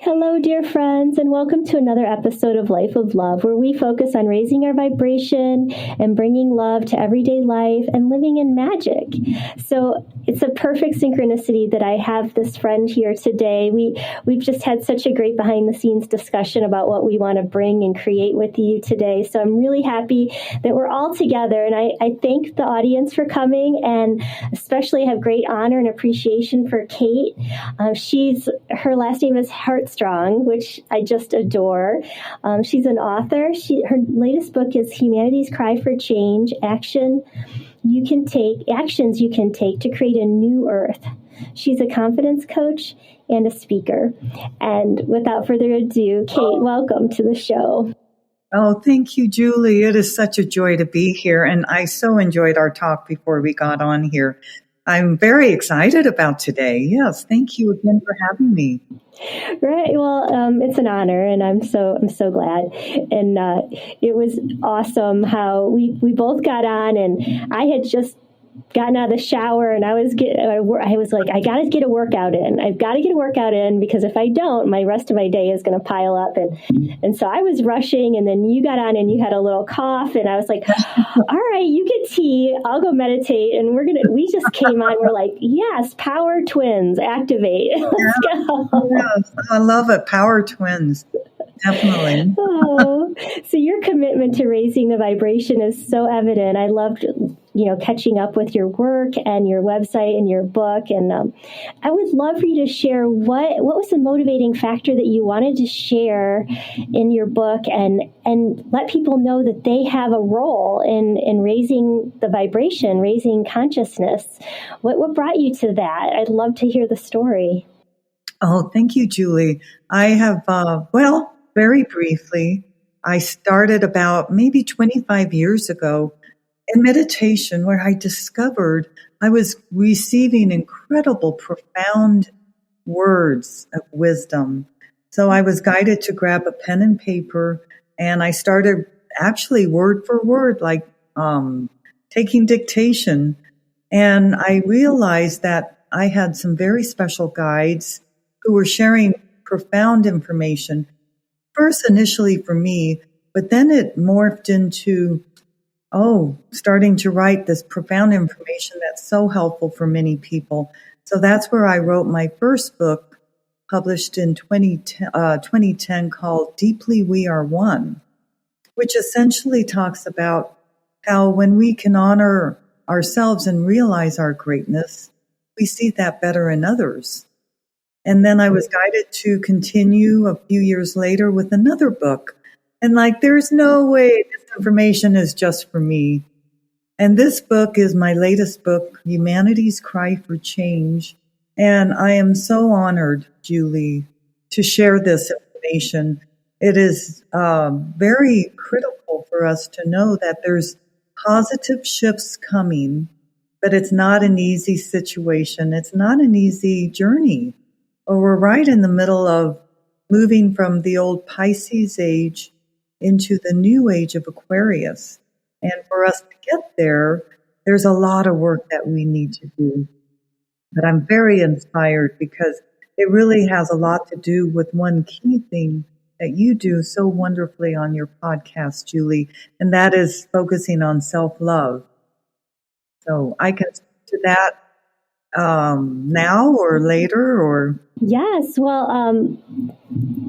Hello, dear friends, and welcome to another episode of Life of Love, where we focus on raising our vibration and bringing love to everyday life and living in magic. So it's a perfect synchronicity that I have this friend here today. We've just had such a great behind-the-scenes discussion about what we want to bring and create with you today. So I'm really happy that we're all together, and I thank the audience for coming, and especially have great honor and appreciation for Kate. Her last name is Heartsong, which I just adore. She's an author. Her latest book is Humanity's Cry for Change: Actions you can take to create a new Earth. She's a confidence coach and a speaker. And without further ado, Kate, welcome to the show. Oh, thank you, Julie. It is such a joy to be here. And I so enjoyed our talk before we got on here. I'm very excited about today. Yes, thank you again for having me. Right. Well, it's an honor, and I'm so glad. And it was awesome how we both got on, and I had just gotten out of the shower, and I was like, I got to get a workout in. I've got to get a workout in, because if I don't, my rest of my day is going to pile up. And so I was rushing, and then you got on and you had a little cough, and I was like, all right, you get tea, I'll go meditate. And we just came on. We're like, yes, power twins, activate. Let's go. Yes, I love it. Power twins. Definitely. So your commitment to raising the vibration is so evident. I loved, catching up with your work and your website and your book. And I would love for you to share what was the motivating factor that you wanted to share in your book, and let people know that they have a role in raising the vibration, raising consciousness. What brought you to that? I'd love to hear the story. Oh, thank you, Julie. I have, very briefly, I started about maybe 25 years ago in meditation, where I discovered I was receiving incredible, profound words of wisdom. So I was guided to grab a pen and paper, and I started actually word for word, like taking dictation. And I realized that I had some very special guides who were sharing profound information, first initially for me, but then it morphed into, starting to write this profound information that's so helpful for many people. So that's where I wrote my first book, published in 2010, called Deeply We Are One, which essentially talks about how when we can honor ourselves and realize our greatness, we see that better in others. And then I was guided to continue a few years later with another book. And there's no way this information is just for me. And this book is my latest book, Humanity's Cry for Change. And I am so honored, Julie, to share this information. It is very critical for us to know that there's positive shifts coming, but it's not an easy situation. It's not an easy journey. Or we're right in the middle of moving from the old Pisces age into the new age of Aquarius. And for us to get there, there's a lot of work that we need to do. But I'm very inspired, because it really has a lot to do with one key thing that you do so wonderfully on your podcast, Julie, and that is focusing on self-love. So I can speak to that now or later, or yes. Well,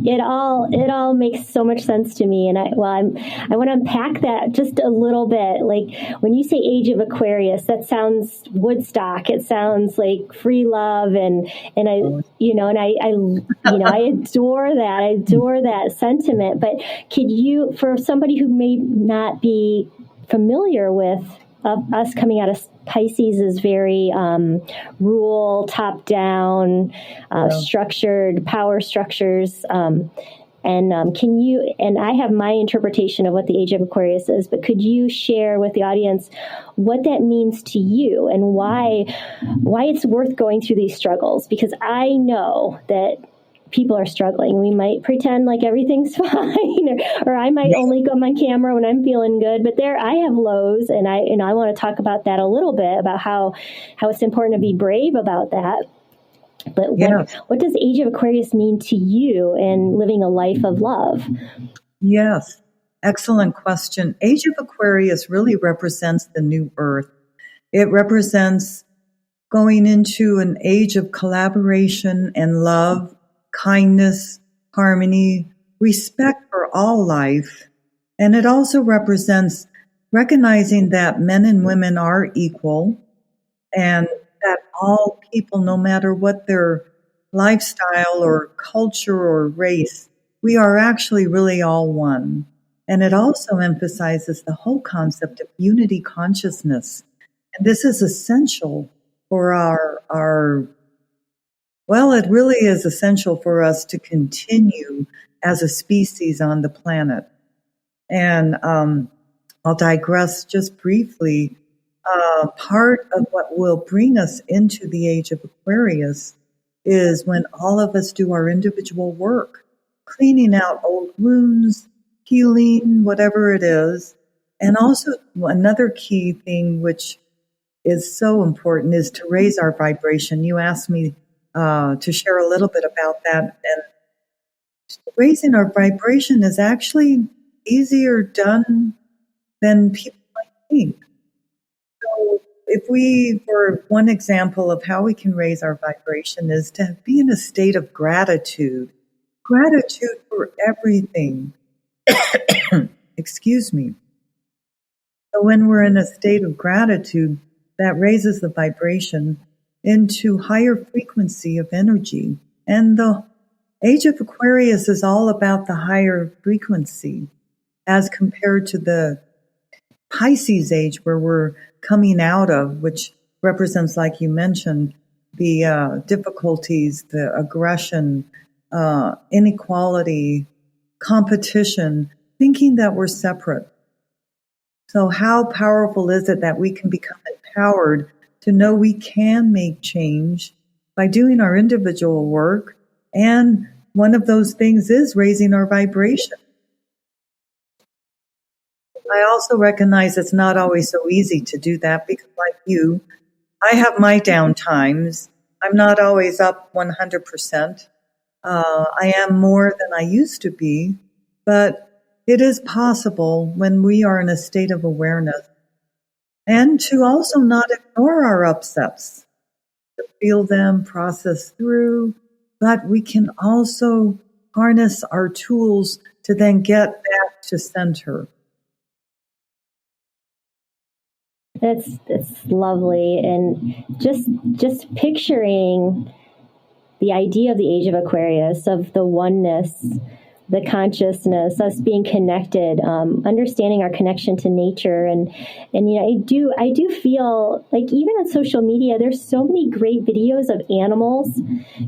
it all makes so much sense to me, and I want to unpack that just a little bit. Like, when you say Age of Aquarius, that sounds Woodstock. It sounds like free love, and I adore that. I adore that sentiment. But could you, for somebody who may not be familiar with us coming out of Pisces, is very rule, top-down, structured power structures. And I have my interpretation of what the Age of Aquarius is, but could you share with the audience what that means to you, and why it's worth going through these struggles? Because I know that people are struggling. We might pretend like everything's fine, or I might only come on camera when I'm feeling good, but I have lows, and I want to talk about that a little bit, about how it's important to be brave about that. But Yes. what does Age of Aquarius mean to you in living a life of love? Yes. Excellent question. Age of Aquarius really represents the new earth. It represents going into an age of collaboration and love, kindness, harmony, respect for all life. And it also represents recognizing that men and women are equal and that all people, no matter what their lifestyle or culture or race, we are actually really all one. And it also emphasizes the whole concept of unity consciousness. And this is essential for well, it really is essential for us to continue as a species on the planet. And I'll digress just briefly. Part of what will bring us into the age of Aquarius is when all of us do our individual work, cleaning out old wounds, healing, whatever it is. And also another key thing, which is so important, is to raise our vibration. You asked me to share a little bit about that. And raising our vibration is actually easier done than people might think. So if we, for one example of how we can raise our vibration is to be in a state of gratitude for everything. Excuse me. So when we're in a state of gratitude, that raises the vibration into higher frequency of energy. And the Age of Aquarius is all about the higher frequency as compared to the Pisces age where we're coming out of, which represents, like you mentioned, the difficulties, the aggression, inequality, competition, thinking that we're separate. So how powerful is it that we can become empowered to know we can make change by doing our individual work? And one of those things is raising our vibration. I also recognize it's not always so easy to do that because, like you, I have my down times. I'm not always up 100%. I am more than I used to be, but it is possible when we are in a state of awareness and to also not ignore our upsets, to feel them, process through, but we can also harness our tools to then get back to center. That's lovely. And just picturing the idea of the Age of Aquarius, of the oneness, the consciousness, us being connected, understanding our connection to nature. And I do feel like even on social media, there's so many great videos of animals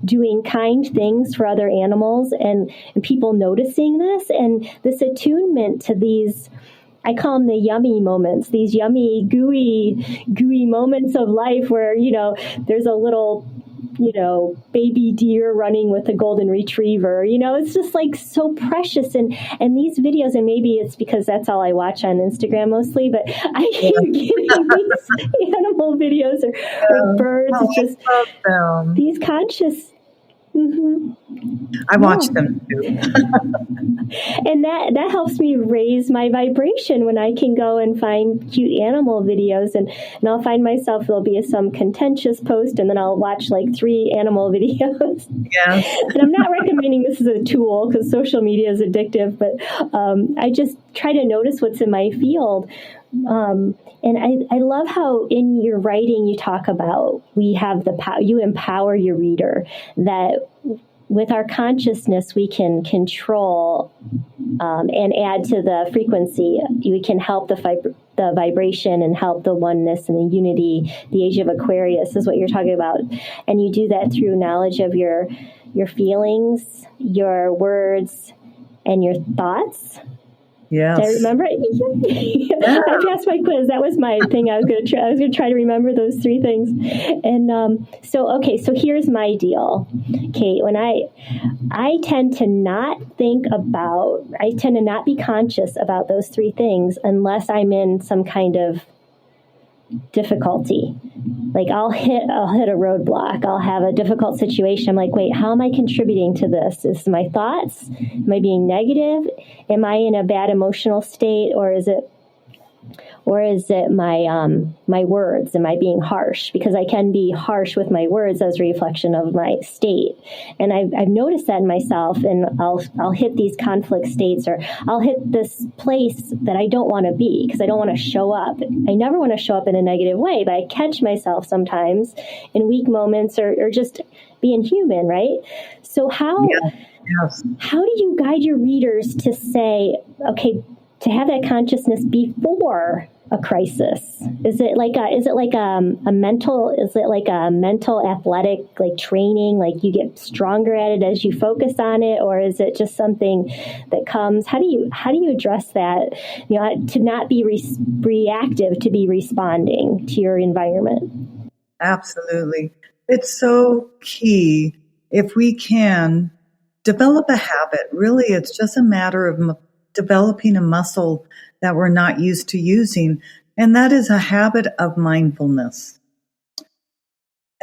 doing kind things for other animals and people noticing this and this attunement to these, I call them the yummy moments, these yummy, gooey moments of life where, there's a little, baby deer running with a golden retriever. It's just like so precious. And these videos, and maybe it's because that's all I watch on Instagram mostly, but I keep getting these animal videos or birds. Oh, it's just I love them. These conscious. Mm-hmm. I watch them too. And that helps me raise my vibration when I can go and find cute animal videos and I'll find myself, there'll be some contentious post and then I'll watch like 3 animal videos. Yeah. And I'm not recommending this as a tool because social media is addictive, but I just try to notice what's in my field. And I love how in your writing you talk about we have the power, you empower your reader, that with our consciousness we can control and add to the frequency. We can help the vibration and help the oneness and the unity. The Age of Aquarius is what you're talking about. And you do that through knowledge of your feelings, your words, and your thoughts. Yes. Did I remember it? Yeah. I passed my quiz. That was my thing. I was going to try to remember those 3 things. And so here's my deal, Kate. When I tend to not be conscious about those 3 things unless I'm in some kind of difficulty. Like I'll hit a roadblock. I'll have a difficult situation. I'm like, wait, how am I contributing to this? Is it my thoughts? Am I being negative? Am I in a bad emotional state, or is it my words? Am I being harsh? Because I can be harsh with my words as a reflection of my state. And I've noticed that in myself, and I'll hit these conflict states, or I'll hit this place that I don't want to be because I don't want to show up. I never want to show up in a negative way, but I catch myself sometimes in weak moments, or just being human, right? So how do you guide your readers to say, okay, to have that consciousness before a crisis? Is it like a mental athletic like training, like you get stronger at it as you focus on it, or is it just something that comes? How do you address that, to not be reactive, to be responding to your environment? Absolutely. It's so key. If we can develop a habit, really it's just a matter of developing a muscle that we're not used to using, and that is a habit of mindfulness.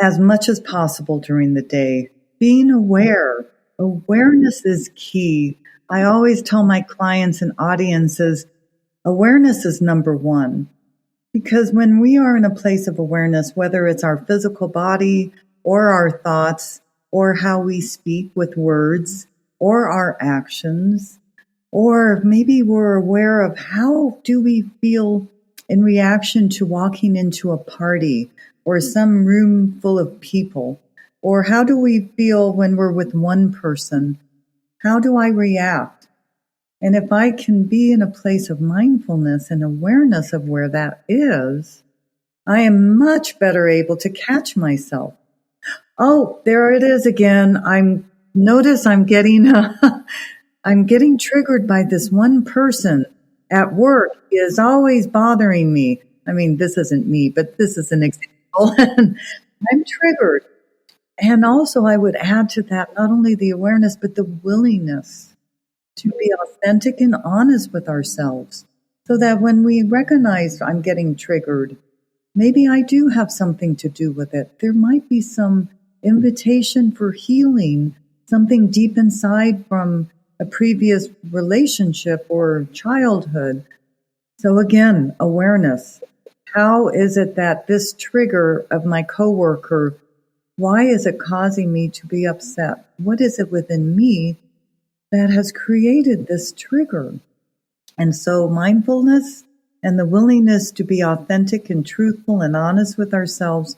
As much as possible during the day, being aware. Awareness is key. I always tell my clients and audiences, awareness is number one. Because when we are in a place of awareness, whether it's our physical body or our thoughts or how we speak with words or our actions, or maybe we're aware of how do we feel in reaction to walking into a party or some room full of people, or how do we feel when we're with one person? How do I react? And if I can be in a place of mindfulness and awareness of where that is, I am much better able to catch myself. Oh, there it is again. I'm getting I'm getting triggered by this one person at work. He is always bothering me. I mean, this isn't me, but this is an example. I'm triggered. And also I would add to that not only the awareness, but the willingness to be authentic and honest with ourselves, so that when we recognize I'm getting triggered, maybe I do have something to do with it. There might be some invitation for healing, something deep inside from a previous relationship or childhood. So again, awareness. How is it that this trigger of my coworker, why is it causing me to be upset? What is it within me that has created this trigger? And so mindfulness and the willingness to be authentic and truthful and honest with ourselves,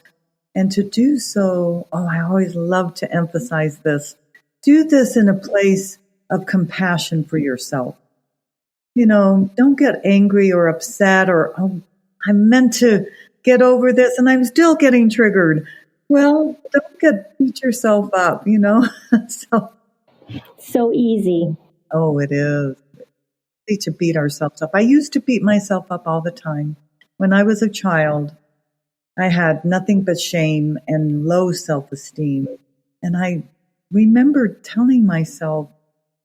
and to do so, I always love to emphasize this, do this in a place of compassion for yourself. Don't get angry or upset or, I'm meant to get over this and I'm still getting triggered. Well, don't beat yourself up, So easy. Oh, it is. Easy to beat ourselves up. I used to beat myself up all the time. When I was a child, I had nothing but shame and low self-esteem. And I remember telling myself,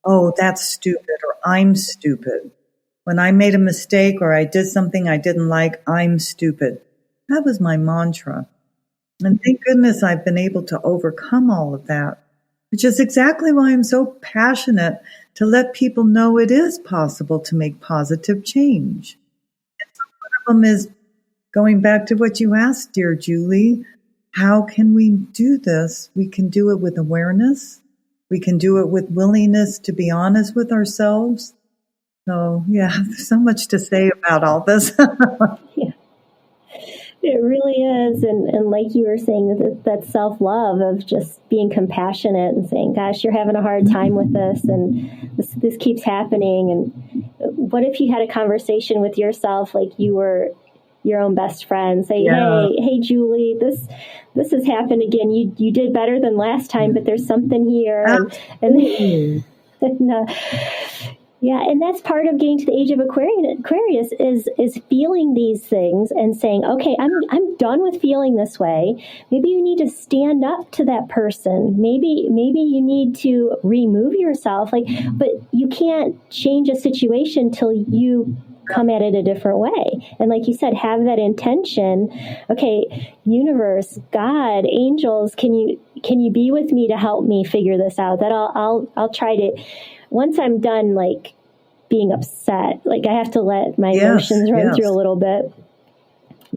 oh, that's stupid, or I'm stupid. When I made a mistake or I did something I didn't like, I'm stupid. That was my mantra. And thank goodness I've been able to overcome all of that, which is exactly why I'm so passionate to let people know it is possible to make positive change. And so one of them is going back to what you asked, dear Julie, how can we do this? We can do it with awareness. We can do it with willingness to be honest with ourselves. So, yeah, there's so much to say about all this. Yeah, it really is. And like you were saying, that self-love of just being compassionate and saying, gosh, you're having a hard time with this, and this keeps happening. And what if you had a conversation with yourself like you were your own best friend? Say, hey, Julie, this has happened again. You did better than last time, but there's something here. And yeah, and that's part of getting to the age of Aquarius is feeling these things and saying, okay, I'm done with feeling this way. Maybe you need to stand up to that person. Maybe you need to remove yourself. But you can't change a situation till you come at it a different way. And like you said, have that intention. Okay, universe, God, angels, can you be with me to help me figure this out? That I'll try to, once I'm done, like, being upset, like, I have to let my emotions run through a little bit.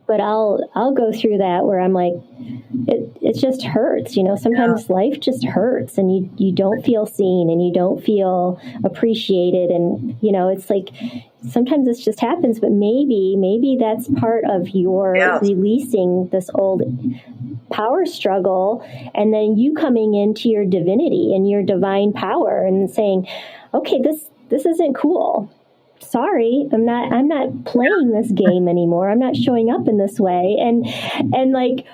But I'll go through that where I'm like, it just hurts, sometimes life just hurts, and you don't feel seen, and you don't feel appreciated. And, it's like, sometimes this just happens, but maybe that's part of your releasing this old power struggle, and then you coming into your divinity and your divine power and saying, okay, this isn't cool. Sorry, I'm not playing this game anymore. I'm not showing up in this way. And like,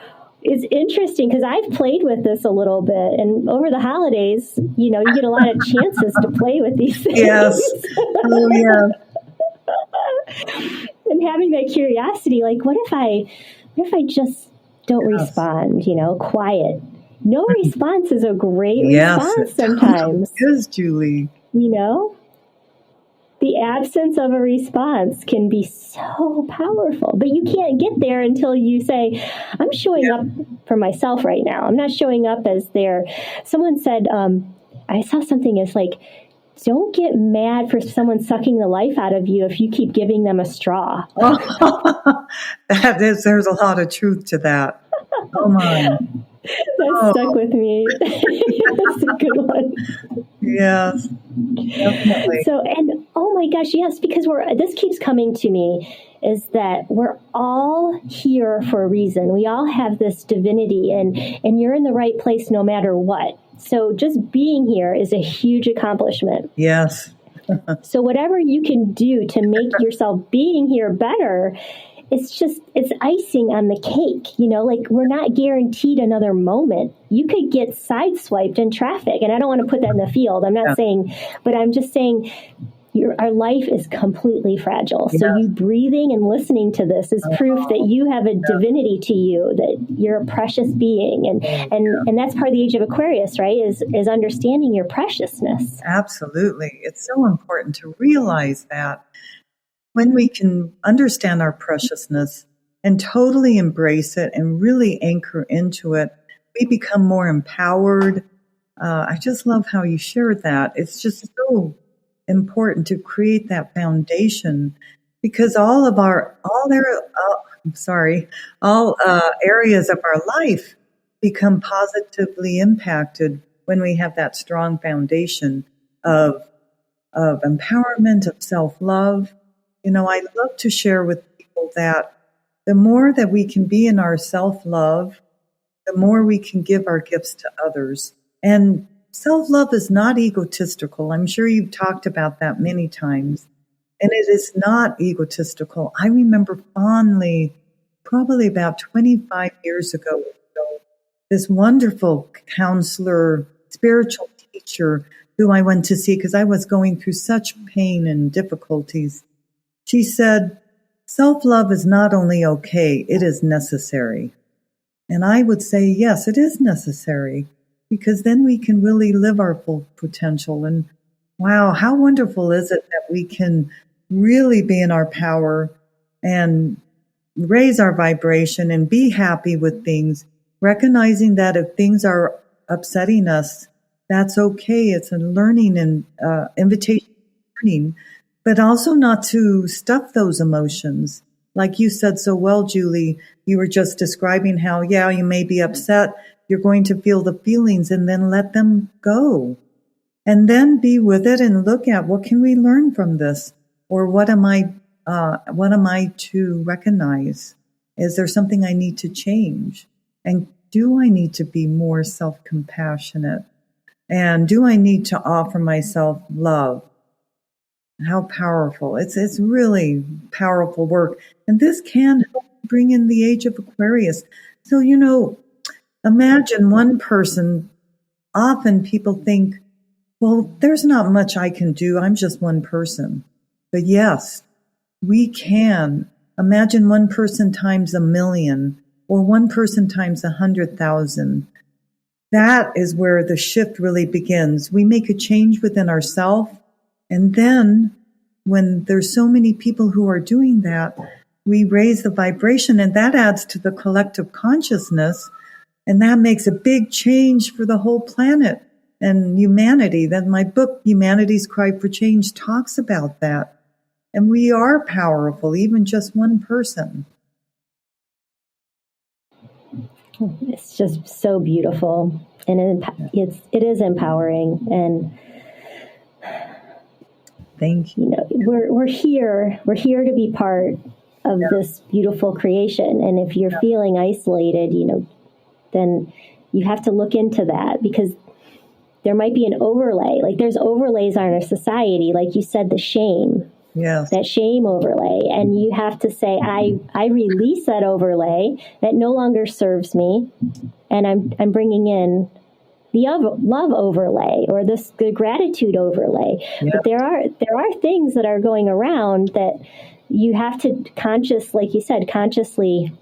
it's interesting because I've played with this a little bit, and over the holidays, you get a lot of chances to play with these things. Yes. Oh, yeah. And having that curiosity, like, what if I just don't respond, quiet. No response is a great response sometimes. It is, Julie. The absence of a response can be so powerful, but you can't get there until you say, I'm showing up for myself right now. I'm not showing up as there. Someone said, I saw something as like, don't get mad for someone sucking the life out of you if you keep giving them a straw. There's a lot of truth to that. Oh my. That stuck with me. That's a good one. Yes, definitely. So, and oh my gosh, yes, because this keeps coming to me, is that we're all here for a reason. We all have this divinity, and you're in the right place no matter what. So just being here is a huge accomplishment. Yes. So whatever you can do to make yourself being here better, it's icing on the cake. Like, we're not guaranteed another moment. You could get sideswiped in traffic, and I don't want to put that in the field. I'm not saying, but I'm just saying our life is completely fragile. So you breathing and listening to this is proof that you have a divinity to you, that you're a precious being. And that's part of the age of Aquarius, right? Is understanding your preciousness. Absolutely. It's so important to realize that. When we can understand our preciousness and totally embrace it and really anchor into it, we become more empowered. I just love how you shared that. It's just so important to create that foundation, because all areas of our life become positively impacted when we have that strong foundation of empowerment, of self-love. I love to share with people that the more that we can be in our self-love, the more we can give our gifts to others. And self-love is not egotistical. I'm sure you've talked about that many times. And it is not egotistical. I remember fondly, probably about 25 years ago, this wonderful counselor, spiritual teacher who I went to see because I was going through such pain and difficulties. She said, self-love is not only okay, it is necessary. And I would say, yes, it is necessary, because then we can really live our full potential. And wow, how wonderful is it that we can really be in our power and raise our vibration and be happy with things, recognizing that if things are upsetting us, that's okay. It's a learning and invitation to learning. But also not to stuff those emotions. Like you said so well, Julie, you were just describing how, you may be upset. You're going to feel the feelings and then let them go. And then be with it and look at, what can we learn from this? Or what am I to recognize? Is there something I need to change? And do I need to be more self-compassionate? And do I need to offer myself love? How powerful. It's really powerful work. And this can help bring in the age of Aquarius. So, imagine one person. Often people think, well, there's not much I can do. I'm just one person. But yes, we can. Imagine one person times 1,000,000 or one person times 100,000. That is where the shift really begins. We make a change within ourselves, and then when there's so many people who are doing that, we raise the vibration, and that adds to the collective consciousness, and that makes a big change for the whole planet and humanity. That my book, Humanity's Cry for Change, talks about that. And we are powerful, even just one person. It's just so beautiful, and it is empowering. And thank you. We're here to be part of this beautiful creation. And if you're feeling isolated, then you have to look into that, because there might be an overlay. Like there's overlays on our society, like you said, the shame. Yes. That shame overlay. And you have to say, I release that overlay that no longer serves me, and I'm bringing in the love overlay, or the gratitude overlay. Yep. But there are things that are going around that you have to like you said, consciously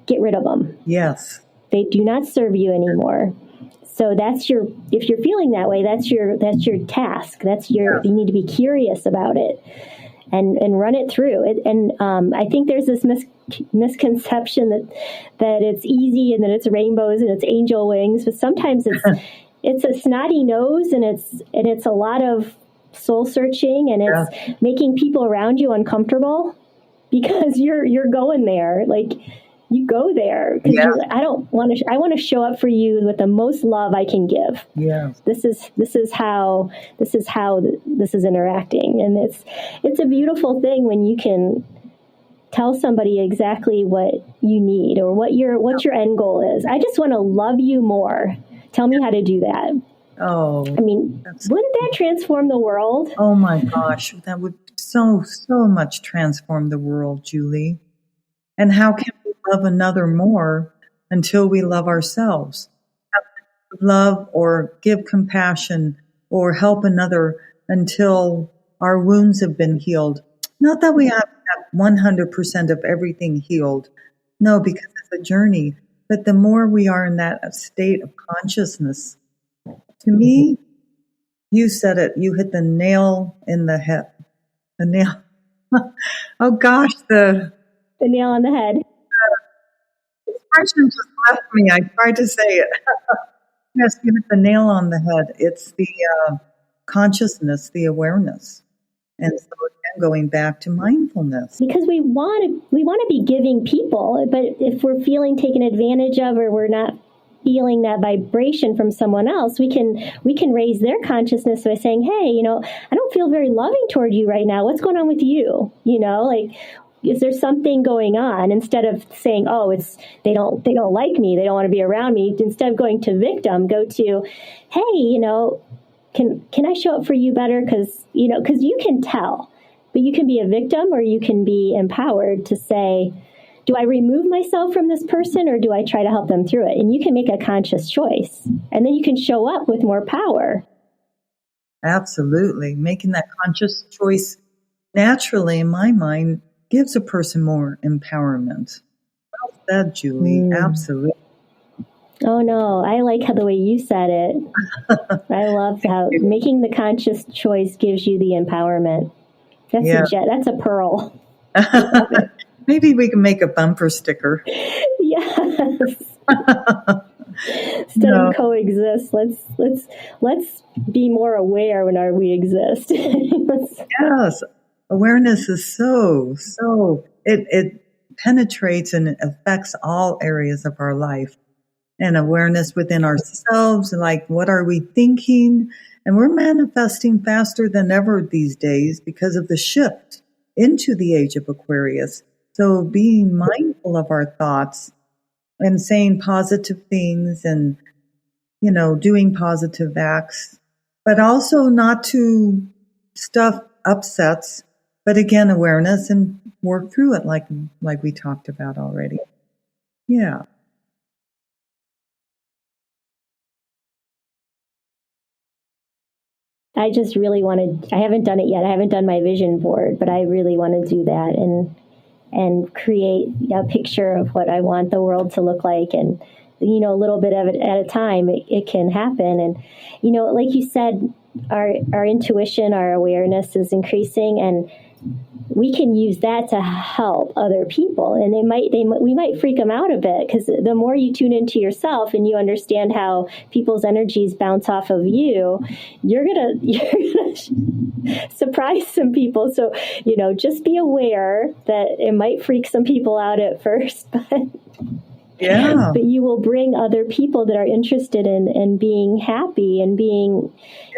get rid of them. Yes. They do not serve you anymore. So if you're feeling that way, that's your task. You need to be curious about it and run it through it. And I think there's this misconception that it's easy and that it's rainbows and it's angel wings, but sometimes it's a snotty nose, and it's a lot of soul searching, and it's making people around you uncomfortable because you're going there. Like, you go there because I want to show up for you with the most love I can give. Yeah. This is how this is interacting, and it's a beautiful thing when you can tell somebody exactly what you need or what your end goal is. I just want to love you more. Tell me how to do that. Oh, I mean, wouldn't that transform the world? Oh my gosh, that would so much transform the world, Julie. And how can we love another more until we love ourselves? Love or give compassion or help another until our wounds have been healed. Not that we have 100% of everything healed. No, because it's a journey. But the more we are in that state of consciousness, to me, you said it, you hit the nail in the head. The nail. Oh gosh, the nail on the head. The expression just left me. I tried to say it. Yes, you hit the nail on the head. It's the consciousness, the awareness. And so again, going back to mindfulness. Because we want to be giving people, but if we're feeling taken advantage of, or we're not feeling that vibration from someone else, we can raise their consciousness by saying, hey, I don't feel very loving toward you right now. What's going on with you? Like, is there something going on? Instead of saying, oh, they don't like me, they don't want to be around me. Instead of going to victim, go to, hey, can I show up for you better? Because you can tell, but you can be a victim, or you can be empowered to say, do I remove myself from this person, or do I try to help them through it? And you can make a conscious choice, and then you can show up with more power. Absolutely. Making that conscious choice naturally, in my mind, gives a person more empowerment. Well said, Julie. Absolutely. Oh, no. I like the way you said it. I love how making the conscious choice gives you the empowerment. That's a pearl. Maybe we can make a bumper sticker. Yes. Instead of coexist, let's be more aware when we exist. Yes. Awareness is so it penetrates and it affects all areas of our life. And awareness within ourselves, like what are we thinking? And we're manifesting faster than ever these days because of the shift into the age of Aquarius. So being mindful of our thoughts and saying positive things and, doing positive acts, but also not to stuff upsets, but again, awareness and work through it like we talked about already. Yeah. I just really I haven't done it yet. I haven't done my vision board, but I really want to do that and create a picture of what I want the world to look like. And, a little bit of it at a time, it can happen. And, like you said, our intuition, our awareness is increasing, and we can use that to help other people. And we might freak them out a bit, because the more you tune into yourself and you understand how people's energies bounce off of you, you're gonna surprise some people. So, just be aware that it might freak some people out at first, but you will bring other people that are interested in being happy and being,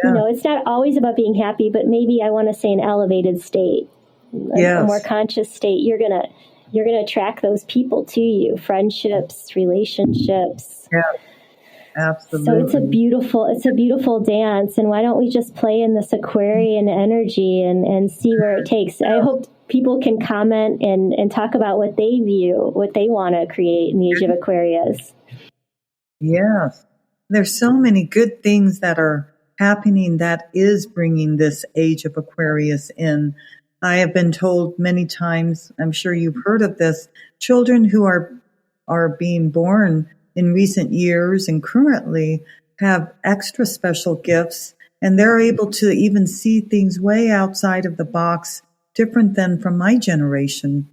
it's not always about being happy, but maybe I want to say an elevated state. A more conscious state. You're gonna attract those people to you, friendships, relationships. Yeah, absolutely. So it's a beautiful dance. And why don't we just play in this Aquarian energy and see where it takes? I hope people can comment and talk about what they view, what they want to create in the age of Aquarius. Yes, there's so many good things that are happening that is bringing this age of Aquarius in. I have been told many times, I'm sure you've heard of this, children who are being born in recent years and currently have extra special gifts, and they're able to even see things way outside of the box, different than from my generation.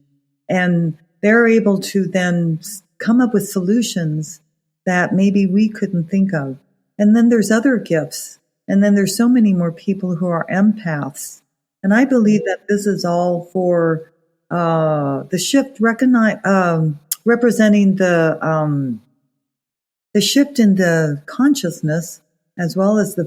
And they're able to then come up with solutions that maybe we couldn't think of. And then there's other gifts. And then there's so many more people who are empaths. And I believe that this is all for the shift, representing the shift in the consciousness, as well as the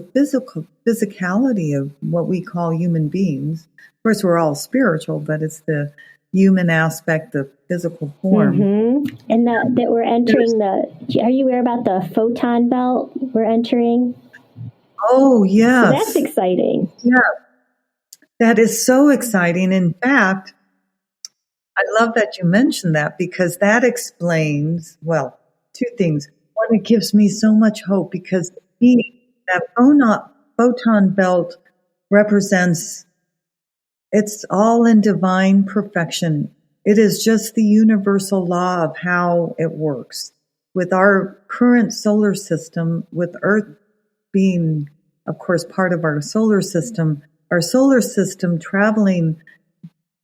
physicality of what we call human beings. Of course, we're all spiritual, but it's the human aspect, the physical form. Mm-hmm. And that we're entering are you aware about the photon belt we're entering? Oh, yes. So that's exciting. Yeah. That is so exciting. In fact, I love that you mentioned that, because that explains, well, two things. One, it gives me so much hope, because that photon belt represents, it's all in divine perfection. It is just the universal law of how it works. With our current solar system, with Earth being, of course, part of our solar system traveling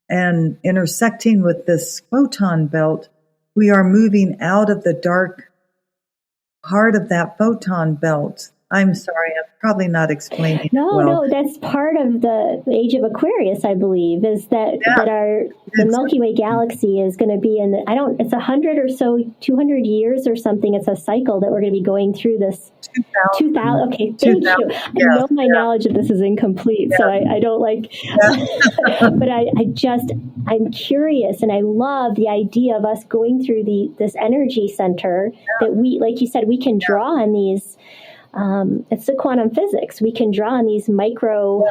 and intersecting with this photon belt, we are moving out of the dark part of that photon belt. I'm sorry, I'm probably not explaining. No, that's part of the age of Aquarius, I believe, is that the Milky Way galaxy is going to be it's 100 or so, 200 years or something. It's a cycle that we're going to be going through this. 2000. Okay, thank you. I know my knowledge of this is incomplete, so I don't but I'm curious, and I love the idea of us going through this energy center that we, like you said, we can draw on these. It's the quantum physics. We can draw on these micro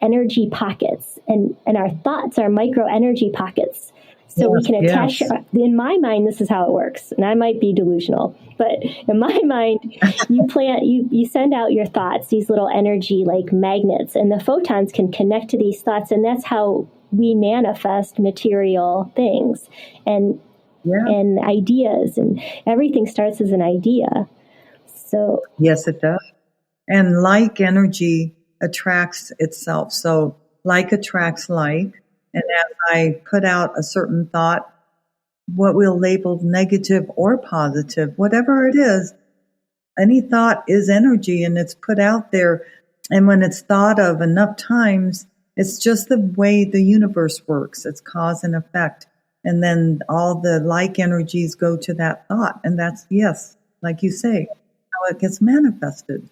energy pockets, and our thoughts are micro energy pockets. So we can attach, in my mind, this is how it works. And I might be delusional, but in my mind, you send out your thoughts, these little energy like magnets, and the photons can connect to these thoughts. And that's how we manifest material things and ideas, and everything starts as an idea. So yes, it does. And like energy attracts itself. So like attracts like. And as I put out a certain thought, what we'll label negative or positive, whatever it is, any thought is energy, and it's put out there. And when it's thought of enough times, it's just the way the universe works. It's cause and effect. And then all the like energies go to that thought. And that's, yes, like you say, how it gets manifested.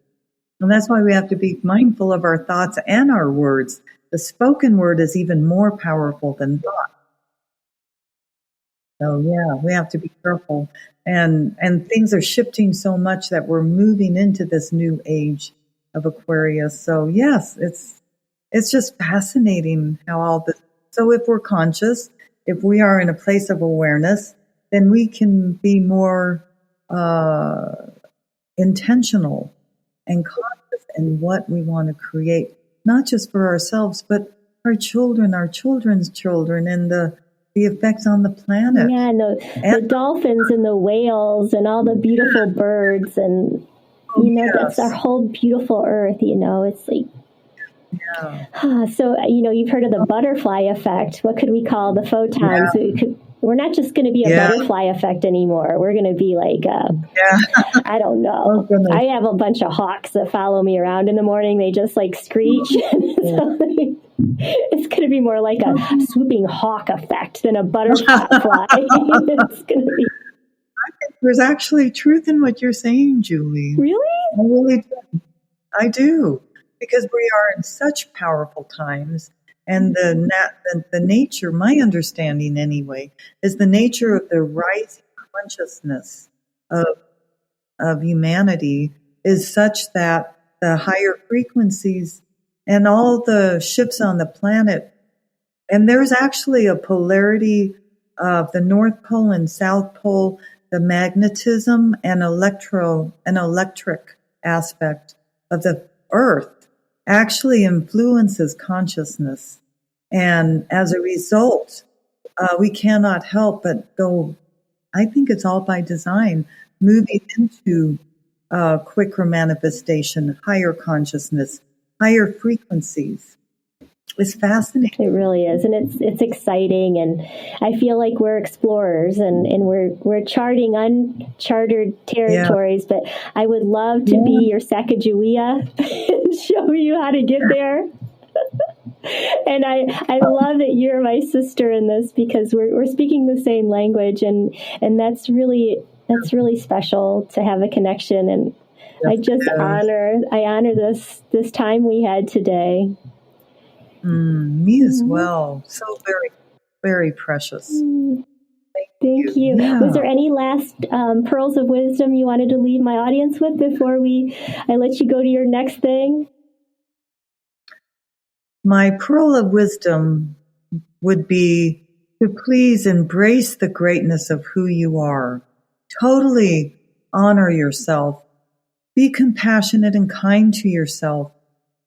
And that's why we have to be mindful of our thoughts and our words. The spoken word is even more powerful than thought. So yeah, we have to be careful. And things are shifting so much that we're moving into this new age of Aquarius. So yes, it's just fascinating how all this. So if we're conscious, if we are in a place of awareness, then we can be more intentional and conscious in what we want to create, not just for ourselves, but our children, our children's children, and the effects on the planet. Yeah, and the dolphins and the whales and all the beautiful birds, and that's our whole beautiful earth. It's like Yeah. So, you've heard of the butterfly effect. What could we call the photons? Yeah. We're not just going to be a Yeah. butterfly effect anymore. We're going to be like, Yeah. I don't know. Oh, goodness. I have a bunch of hawks that follow me around in the morning. They just like screech. So it's going to be more like a swooping hawk effect than a butterfly. It's going to be. There's actually truth in what you're saying, Julie. Really? I really do. I do. Because we are in such powerful times. And the nature, my understanding anyway, is the nature of the rising consciousness of humanity is such that the higher frequencies and all the ships on the planet, and there's actually a polarity of the North Pole and South Pole, the magnetism and electric aspect of the Earth actually influences consciousness. And as a result, we cannot help but go, I think it's all by design, moving into quicker manifestation, higher consciousness, higher frequencies. It's fascinating. It really is, and it's exciting, and I feel like we're explorers, and we're charting uncharted territories. But I would love to be your Sacagawea and show you how to get there. And I love that you're my sister in this, because we're speaking the same language, and that's really special to have a connection. And I just honor this time we had today. Me as well. So very, very precious. Thank you. Yeah. Was there any last pearls of wisdom you wanted to leave my audience with before I let you go to your next thing? My pearl of wisdom would be to please embrace the greatness of who you are. Totally honor yourself. Be compassionate and kind to yourself.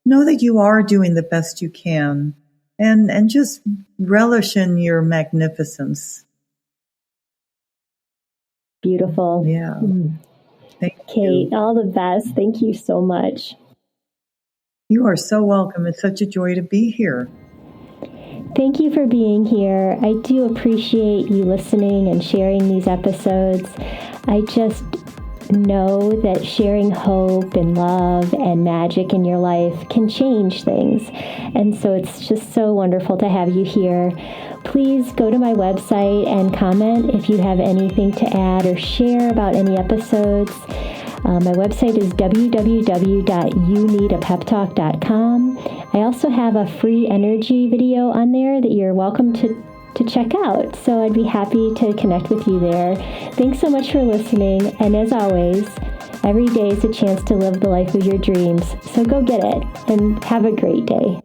Know that you are doing the best you can, and just relish in your magnificence. Beautiful. Yeah. Thank Kate, you. all the best. Thank you so much. You are so welcome. It's such a joy to be here. Thank you for being here. I do appreciate you listening and sharing these episodes. I just know that sharing hope and love and magic in your life can change things. And so it's just so wonderful to have you here. Please go to my website and comment if you have anything to add or share about any episodes. My website is www.youneedapeptalk.com. I also have a free energy video on there that you're welcome to check out. So I'd be happy to connect with you there. Thanks so much for listening. And as always, every day is a chance to live the life of your dreams. So go get it and have a great day.